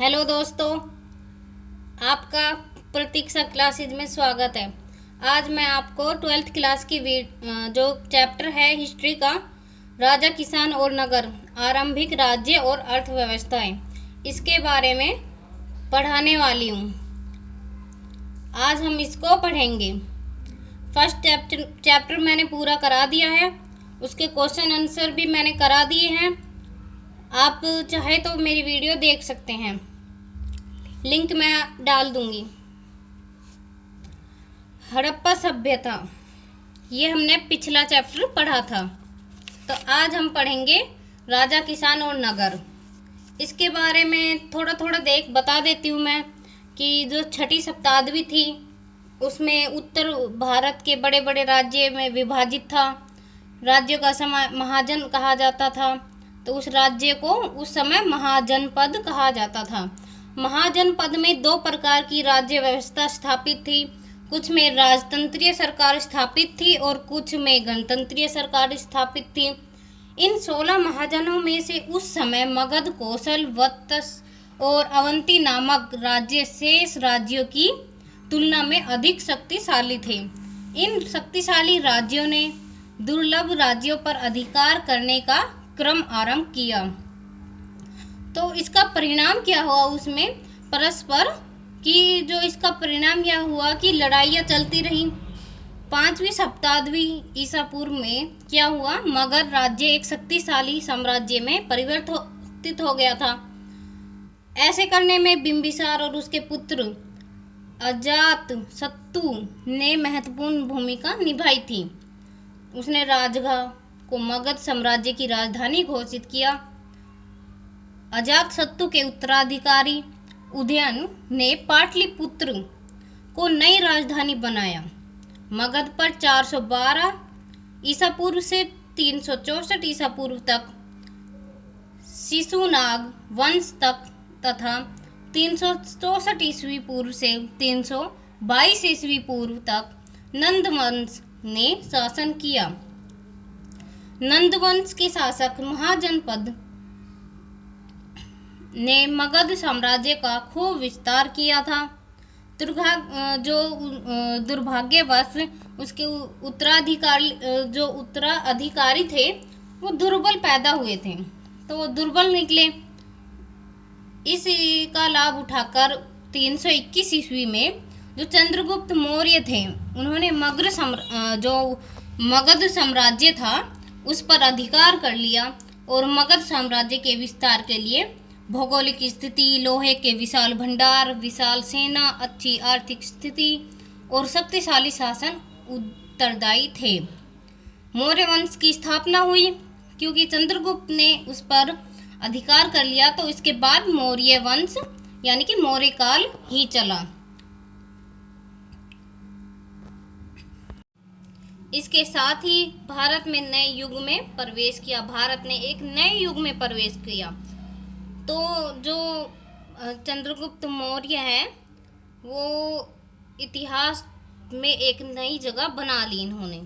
Hello दोस्तों, आपका प्रतीक्षा classes में स्वागत है। आज मैं आपको 12th क्लास की जो चैप्टर है हिस्ट्री का, राजा, किसान और नगर, आरंभिक राज्य और अर्थव्यवस्थाएं, इसके बारे में पढ़ाने वाली हूँ। आज हम इसको पढ़ेंगे। फर्स्ट चैप्टर मैंने पूरा करा दिया है, उसके क्वेश्चन आंसर भी मैंने करा दिए हैं। आप चाहे तो मेरी वीडियो देख सकते हैं, लिंक मैं डाल दूंगी। हड़प्पा सभ्यता, ये हमने पिछला चैप्टर पढ़ा था। तो आज हम पढ़ेंगे राजा, किसान और नगर। इसके बारे में थोड़ा थोड़ा बता देती हूँ मैं कि जो छठी शताब्दी थी उसमें उत्तर भारत के बड़े बड़े राज्य में विभाजित था। राज्यों का समय महाजन कहा जाता था, तो उस राज्य को उस समय महाजनपद कहा जाता था। महाजनपद में दो प्रकार की राज्य व्यवस्था स्थापित थी। कुछ में राजतंत्रीय सरकार स्थापित थी और कुछ में गणतंत्रीय सरकार स्थापित थी। इन 16 महाजनों में से उस समय मगध, कौशल, वत्स और अवंती नामक राज्य शेष राज्यों की तुलना में अधिक शक्तिशाली थे। इन शक्तिशाली राज्यों ने दुर्लभ राज्यों पर अधिकार करने का क्रम आरंभ किया। तो इसका परिणाम क्या हुआ उसमें परस्पर कि जो इसका परिणाम यह हुआ कि लड़ाइयाँ चलती रहीं। 5वीं शताब्दी ईसा पूर्व में क्या हुआ, मगध राज्य एक शक्तिशाली साम्राज्य में परिवर्तित हो गया था। ऐसे करने में बिंबिसार और उसके पुत्र अजात शत्रु ने महत्वपूर्ण भूमिका निभाई थी। उसने राजगृह को मगध साम्राज्य की राजधानी घोषित किया। अजातशत्रु के उत्तराधिकारी उदयन ने पाटलिपुत्र को नई राजधानी बनाया। मगध पर 412 ईसा पूर्व से 364 ईसा पूर्व तक शिशुनाग वंश तक तथा 364 ईस्वी पूर्व से 322 ईस्वी पूर्व तक नंद वंश ने शासन किया। नंद वंश के शासक महाजनपद ने मगध साम्राज्य का खूब विस्तार किया था। दुर्भाग्यवश उसके उत्तराधिकारी थे वो दुर्बल पैदा हुए थे, तो वो दुर्बल निकले। इसका लाभ उठाकर 321 ईस्वी में जो चंद्रगुप्त मौर्य थे उन्होंने मगध साम्राज्य था उस पर अधिकार कर लिया और मगध साम्राज्य के विस्तार के लिए भौगोलिक स्थिति, लोहे के विशाल भंडार, विशाल सेना, अच्छी आर्थिक स्थिति और शक्तिशाली शासन उत्तरदायी थे। मौर्य वंश की स्थापना हुई क्योंकि चंद्रगुप्त ने उस पर अधिकार कर लिया, तो इसके बाद मौर्य वंश यानी कि मौर्य काल ही चला। इसके साथ ही भारत में नए युग में प्रवेश किया। भारत ने एक नए युग में प्रवेश किया। तो जो चंद्रगुप्त मौर्य है वो इतिहास में एक नई जगह बना ली इन्होंने।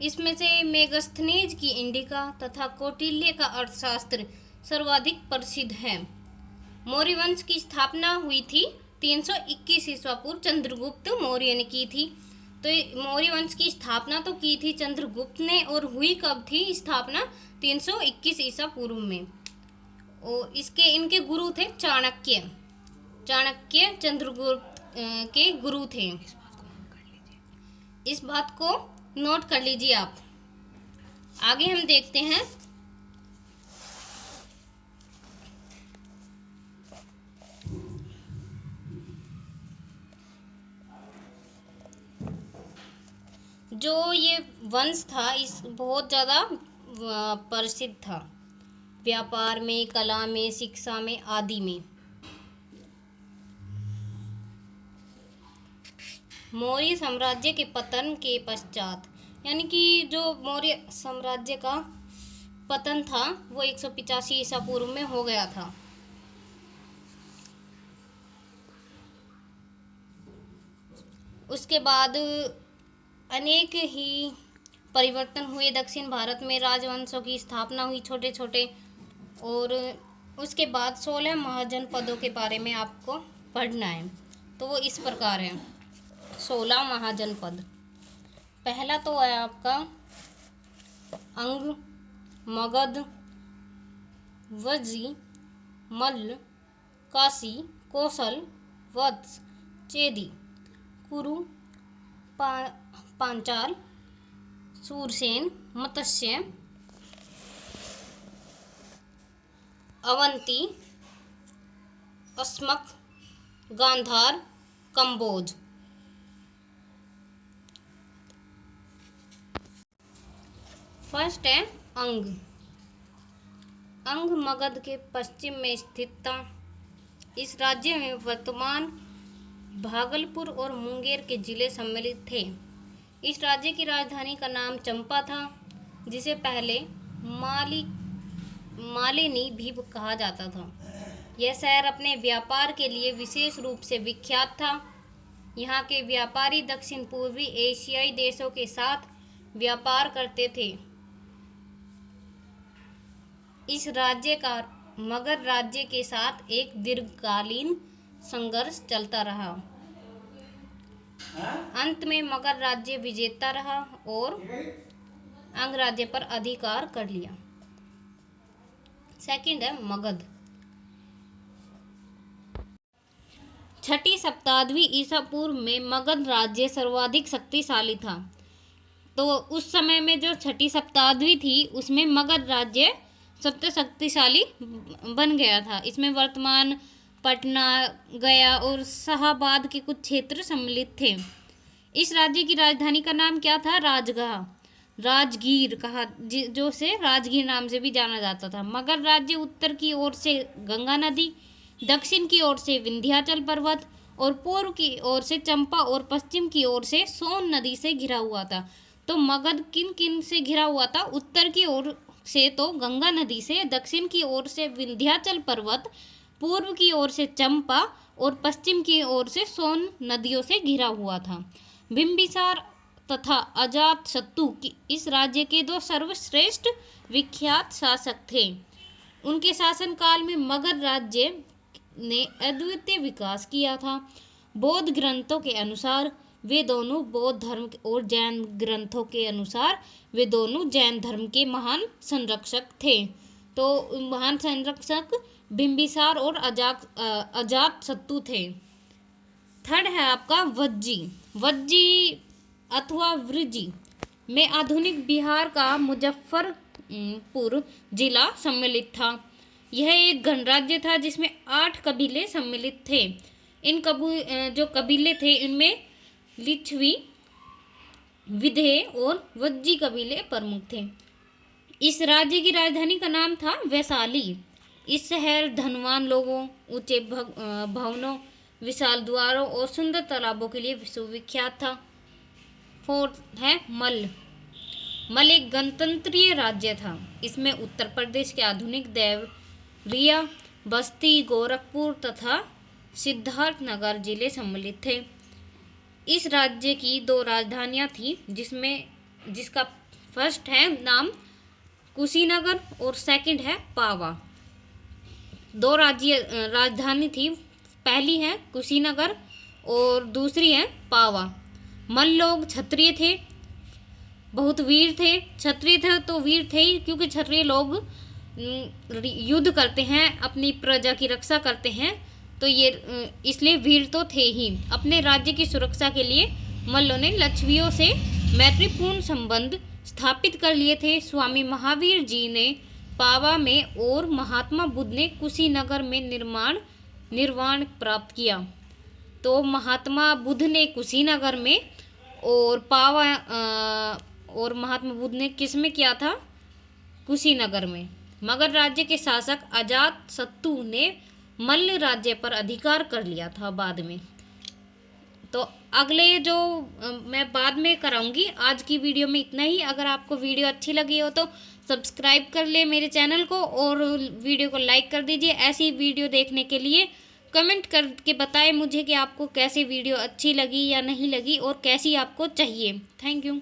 इसमें से मेगस्थनीज की इंडिका तथा कौटिल्य का अर्थशास्त्र सर्वाधिक प्रसिद्ध है। मौर्य वंश की स्थापना हुई थी 321 ईसा पूर्व, चंद्रगुप्त मौर्य ने की थी। तो मौर्य वंश की स्थापना तो की थी चंद्रगुप्त ने, और हुई कब थी स्थापना, 321 ईसा पूर्व में। और इनके गुरु थे चाणक्य चंद्रगुप्त के गुरु थे। इस बात को नोट कर लीजिए आप। आगे हम देखते हैं जो ये वंश था इस बहुत ज़्यादा प्रसिद्ध था, व्यापार में, कला में, शिक्षा में आदि में। मौर्य साम्राज्य के पतन के पश्चात, यानी कि जो मौर्य साम्राज्य का पतन था वो 185 ईसा पूर्व में हो गया था। उसके बाद अनेक ही परिवर्तन हुए। दक्षिण भारत में राजवंशों की स्थापना हुई छोटे छोटे, और उसके बाद 16 महाजनपदों के बारे में आपको पढ़ना है। तो वो इस प्रकार है, 16 महाजनपद। पहला तो है आपका अंग, मगध, वज्जी, मल्ल, काशी, कोसल, वत्स, चेदी, कुरु, पांचाल, सूरसेन, मत्स्य, अवंती, अस्मक, गांधार, कंबोज। फर्स्ट है अंग। अंग मगध के पश्चिम में स्थित था। इस राज्य में वर्तमान भागलपुर और मुंगेर के जिले सम्मिलित थे। इस राज्य की राजधानी का नाम चंपा था, जिसे पहले मालिनी भी कहा जाता था। यह शहर अपने व्यापार के लिए विशेष रूप से विख्यात था। यहाँ के व्यापारी दक्षिण पूर्वी एशियाई देशों के साथ व्यापार करते थे। इस राज्य का मगध राज्य के साथ एक दीर्घकालीन संघर्ष चलता रहा। अंत में मगध राज्य विजेता रहा और अंग राज्य पर अधिकार कर लिया। सेकंड है मगध। 6ठी शताब्दी ईसा पूर्व में मगध राज्य सर्वाधिक शक्तिशाली था। तो उस समय में जो 6ठी शताब्दी थी उसमें मगध राज्य सबसे शक्तिशाली बन गया था। इसमें वर्तमान पटना, गया और शाहाबाद के कुछ क्षेत्र सम्मिलित थे। इस राज्य की राजधानी का नाम क्या था? राजगृह, राजगीर कहा, जो से राजगीर नाम से भी जाना जाता था। मगध राज्य उत्तर की ओर से गंगा नदी, दक्षिण की ओर से विंध्याचल पर्वत और पूर्व की ओर से चंपा और पश्चिम की ओर से सोन नदी से घिरा हुआ था। तो मगध किन किन से घिरा हुआ था? उत्तर की ओर से तो गंगा नदी से, दक्षिण की ओर से विंध्याचल पर्वत, पूर्व की ओर से चंपा और पश्चिम की ओर से सोन नदियों से घिरा हुआ था। बिंबिसार तथा अजातशत्रु इस राज्य के दो सर्वश्रेष्ठ विख्यात शासक थे। उनके शासनकाल में मगध राज्य ने अद्वितीय विकास किया था। बौद्ध ग्रंथों के अनुसार वे दोनों बौद्ध धर्म और जैन ग्रंथों के अनुसार वे दोनों जैन धर्म के महान संरक्षक थे। तो महान संरक्षक बिंबिसार और अजातशत्रु थे। थर्ड है आपका वज्जी। वज्जी अथवा वृज्जी में आधुनिक बिहार का मुजफ्फरपुर जिला सम्मिलित था। यह एक गणराज्य था जिसमें 8 कबीले सम्मिलित थे। इन जो कबीले थे इनमें लिच्छवी, विधेय और वज्जी कबीले प्रमुख थे। इस राज्य की राजधानी का नाम था वैशाली। इस शहर धनवान लोगों, ऊंचे भवनों, विशाल द्वारों और सुंदर तालाबों के लिए विश्वविख्यात था। फोर्थ है मल्ल। मल्ल एक गणतंत्रीय राज्य था। इसमें उत्तर प्रदेश के आधुनिक देवरिया, बस्ती, गोरखपुर तथा सिद्धार्थनगर जिले सम्मिलित थे। इस राज्य की 2 राजधानियां थी, जिसका फर्स्ट है नाम कुशीनगर और सेकंड है पावा। 2 राजधानी थी, पहली है कुशीनगर और दूसरी है पावा। मल्ल लोग क्षत्रिय थे, बहुत वीर थे। क्षत्रिय थे तो वीर थे ही, क्योंकि क्षत्रिय लोग युद्ध करते हैं, अपनी प्रजा की रक्षा करते हैं, तो ये इसलिए वीर तो थे ही। अपने राज्य की सुरक्षा के लिए मल्लों ने लक्षवियों से मैत्रीपूर्ण संबंध स्थापित कर लिए थे। स्वामी महावीर जी ने पावा में और महात्मा बुद्ध ने कुशीनगर में निर्वाण प्राप्त किया। तो महात्मा बुद्ध ने कुशीनगर में और और महात्मा बुद्ध ने किस में किया था? कुशीनगर में। मगध राज्य के शासक अजातशत्रु ने मल्ल राज्य पर अधिकार कर लिया था बाद में। तो अगले जो मैं बाद में कराऊंगी। आज की वीडियो में इतना ही। अगर आपको वीडियो अच्छी लगी हो तो सब्सक्राइब कर ले मेरे चैनल को और वीडियो को लाइक कर दीजिए। ऐसी वीडियो देखने के लिए कमेंट करके बताएं मुझे कि आपको कैसी वीडियो अच्छी लगी या नहीं लगी और कैसी आपको चाहिए। Thank you.